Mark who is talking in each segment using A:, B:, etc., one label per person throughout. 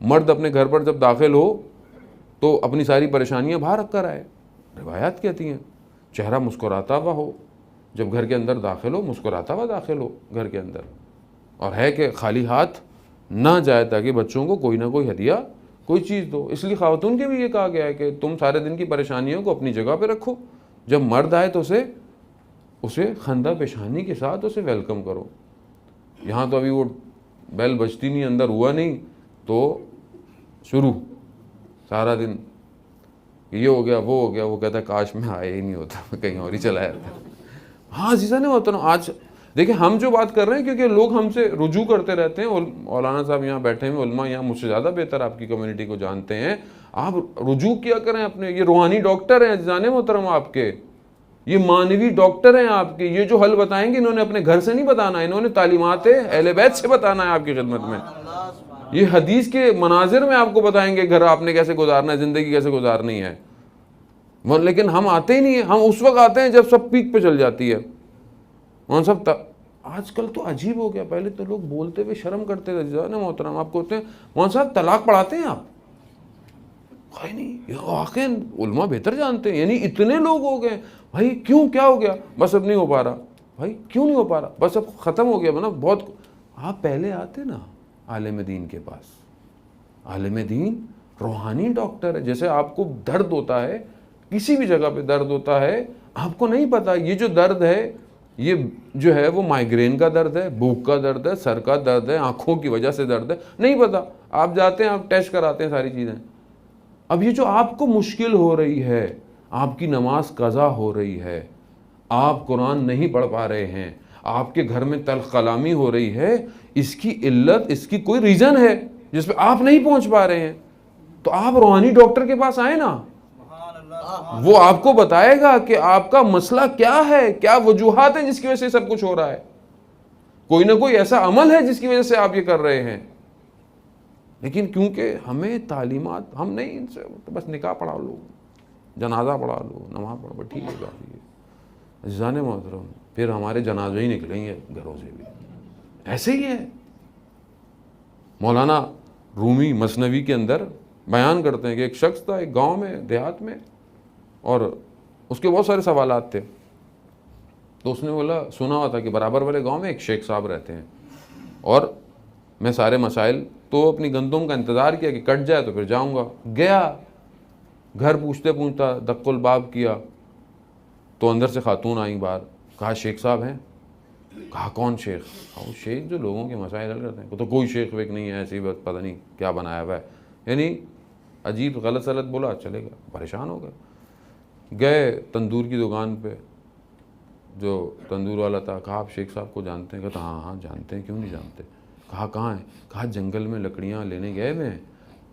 A: مرد اپنے گھر پر جب داخل ہو تو اپنی ساری پریشانیاں باہر رکھ کر آئے. روایات کہتی ہیں چہرہ مسکراتا ہوا ہو, جب گھر کے اندر داخل ہو مسکراتا ہوا داخل ہو گھر کے اندر, اور ہے کہ خالی ہاتھ نہ جائے تاکہ بچوں کو کوئی نہ کوئی ہدیہ کوئی چیز دو. اس لیے خواتون کے بھی یہ کہا گیا ہے کہ تم سارے دن کی پریشانیوں کو اپنی جگہ پہ رکھو, جب مرد آئے تو اسے خندہ پیشانی کے ساتھ اسے ویلکم کرو. یہاں تو ابھی وہ بیل بجتی نہیں, اندر ہوا نہیں تو شروع سارا دن یہ ہو گیا وہ ہو گیا, وہ کہتا ہے کاش میں آیا ہی نہیں ہوتا, میں کہیں اور ہی چلا جاتا. ہاں عزیزہ نے ہوتا نا. آج دیکھیں ہم جو بات کر رہے ہیں کیونکہ لوگ ہم سے رجوع کرتے رہتے ہیں, مولانا صاحب یہاں بیٹھے ہیں, علماء یہاں مجھ سے زیادہ بہتر آپ کی کمیونٹی کو جانتے ہیں, آپ رجوع کیا کریں اپنے. یہ روحانی ڈاکٹر ہیں عزیزان محترم آپ کے, یہ مانوی ڈاکٹر ہیں آپ کے. یہ جو حل بتائیں گے انہوں نے اپنے گھر سے نہیں بتانا, انہوں نے تعلیمات اہل بیت سے بتانا ہے آپ کی خدمت میں. یہ حدیث کے مناظر میں آپ کو بتائیں گے گھر آپ نے کیسے گزارنا ہے, زندگی کیسے گزارنی ہے. لیکن ہم آتے ہی نہیں ہیں, ہم اس وقت آتے ہیں جب سب پیک پہ چل جاتی ہے. مولانا صاحب آج کل تو عجیب ہو گیا, پہلے تو لوگ بولتے ہوئے شرم کرتے تھے عزیزان محترم. آپ کو ہوتے ہیں مولانا صاحب طلاق پڑھاتے ہیں آپ؟ نہیں, یہ واقعی علماء بہتر جانتے ہیں. یعنی اتنے لوگ ہو گئے بھائی, کیوں کیا ہو گیا؟ بس اب نہیں ہو پا رہا. بھائی کیوں نہیں ہو پا رہا؟ بس اب ختم ہو گیا نا بہت. آپ پہلے آتے نا عالم دین کے پاس. عالم دین روحانی ڈاکٹر ہے. جیسے آپ کو درد ہوتا ہے, کسی بھی جگہ پہ درد ہوتا ہے, آپ کو نہیں پتا یہ جو درد ہے یہ جو ہے وہ مائیگرین کا درد ہے, بھوک کا درد ہے, سر کا درد ہے, آنکھوں کی وجہ سے درد ہے, نہیں پتا. آپ جاتے ہیں, آپ ٹیسٹ کراتے ہیں ساری چیزیں. اب یہ جو آپ کو مشکل ہو رہی ہے, آپ کی نماز قضا ہو رہی ہے, آپ قرآن نہیں پڑھ پا رہے ہیں, آپ کے گھر میں تلخ کلامی ہو رہی ہے, اس کی علت, اس کی کوئی ریزن ہے جس پہ آپ نہیں پہنچ پا رہے ہیں, تو آپ روحانی ڈاکٹر کے پاس آئیں نا. وہ آپ کو بتائے گا کہ آپ کا مسئلہ کیا ہے, کیا وجوہات ہیں جس کی وجہ سے سب کچھ ہو رہا ہے. کوئی نہ کوئی ایسا عمل ہے جس کی وجہ سے آپ یہ کر رہے ہیں. لیکن کیونکہ ہمیں تعلیمات, ہم نہیں ان سے بس نکاح پڑھا لو, جنازہ پڑھا لو, نماز پڑھو, ٹھیک ہے کافی ہے. عزیزان محترم پھر ہمارے جنازے ہی نکلیں گے گھروں سے بھی. ایسے ہی ہے. مولانا رومی مثنوی کے اندر بیان کرتے ہیں کہ ایک شخص تھا ایک گاؤں میں, دیہات میں, اور اس کے بہت سارے سوالات تھے. تو اس نے بولا, سنا ہوا تھا کہ برابر والے گاؤں میں ایک شیخ صاحب رہتے ہیں, اور میں سارے مسائل, تو اپنی گندم کا انتظار کیا کہ کٹ جائے تو پھر جاؤں گا. گیا, گھر پوچھتے پوچھتا دق الباب کیا, تو اندر سے خاتون آئیں باہر. کہا شیخ صاحب ہیں؟ کہا کون شیخ؟ وہ شیخ جو لوگوں کے مسائل حل کرتے ہیں. تو کوئی شیخ ویک نہیں ہے, ایسی بات پتہ نہیں کیا بنایا ہوا ہے. یعنی عجیب غلط سلط بولا, چلے گا. پریشان ہو گئے. گئے تندور کی دکان پہ, جو تندور والا تھا. کہا آپ شیخ صاحب کو جانتے ہیں؟ کہتا ہاں ہاں جانتے ہیں, کیوں نہیں جانتے. کہا کہاں ہیں؟ کہا جنگل میں لکڑیاں لینے گئے ہوئے ہیں,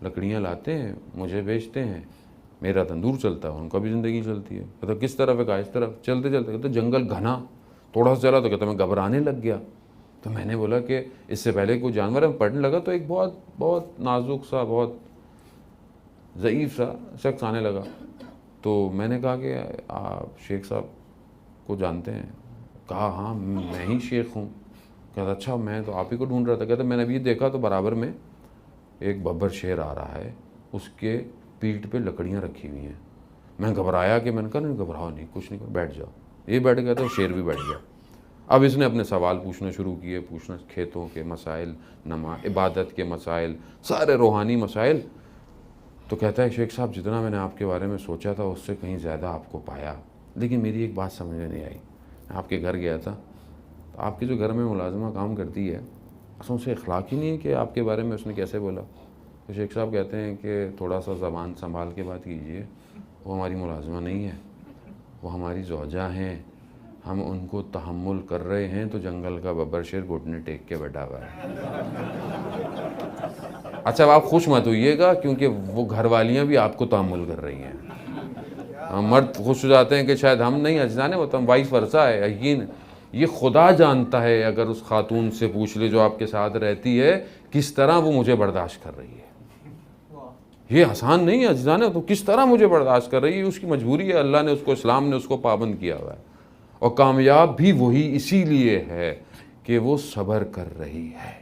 A: لکڑیاں لاتے ہیں, مجھے بیچتے ہیں, میرا تندور چلتا ہے, ان کا بھی زندگی چلتی ہے. کہتا کس طرف ہے؟ کہا اس طرف. چلتے چلتے کہتا جنگل گھنا, تھوڑا سا چلا تو کہتا میں گھبرانے لگ گیا. تو میں نے بولا کہ اس سے پہلے کوئی جانور ہے؟ پڑھنے لگا تو ایک بہت بہت نازک سا, بہت ضعیف سا شخص آنے لگا. تو میں نے کہا کہ آپ شیخ صاحب کو جانتے ہیں؟ کہا ہاں میں ہی شیخ ہوں. کہتا اچھا, میں تو آپ ہی کو ڈھونڈ رہا تھا. کہتا میں نے ابھی دیکھا تو برابر میں ایک ببر شیر آ رہا ہے, اس کے پیٹھ پہ لکڑیاں رکھی ہوئی ہیں. میں گھبرایا کہ میں نے کہا نہیں گھبراؤ نہیں, کچھ نہیں, بیٹھ جاؤ. یہ بیٹھ گیا تو شیر بھی بیٹھ گیا. اب اس نے اپنے سوال پوچھنا شروع کیے, پوچھنا کھیتوں کے مسائل, نماز, عبادت کے مسائل, سارے روحانی مسائل. تو کہتا ہے شیخ صاحب جتنا میں نے آپ کے بارے میں سوچا تھا اس سے کہیں زیادہ آپ کو پایا, لیکن میری ایک بات سمجھ میں نہیں آئی. میں آپ کے گھر گیا تھا, تو آپ کے جو گھر میں ملازمہ کام کرتی ہے, اصل سے اخلاق ہی نہیں ہے کہ آپ کے بارے میں اس نے کیسے بولا. تو شیخ صاحب کہتے ہیں کہ تھوڑا سا زبان سنبھال کے بات کیجئے, وہ ہماری ملازمہ نہیں ہے, وہ ہماری زوجہ ہیں, ہم ان کو تحمل کر رہے ہیں, تو جنگل کا ببر شیر گھٹنے ٹیک کے بیٹھا ہوا ہے. اچھا آپ خوش مت ہوئیے گا کیونکہ وہ گھر والیاں بھی آپ کو تحمل کر رہی ہیں. ہم مرد خوش ہو جاتے ہیں کہ شاید ہم نہیں, اجزانے وہ تو وائس ورثہ ہے. یقین یہ خدا جانتا ہے, اگر اس خاتون سے پوچھ لے جو آپ کے ساتھ رہتی ہے کس طرح وہ مجھے برداشت کر رہی ہے. یہ آسان نہیں ہے اجزانے, تو کس طرح مجھے برداشت کر رہی ہے, اس کی مجبوری ہے. اللہ نے اس کو, اسلام نے اس کو پابند کیا ہوا ہے, اور کامیاب بھی وہی اسی لیے ہے کہ وہ صبر کر رہی ہے.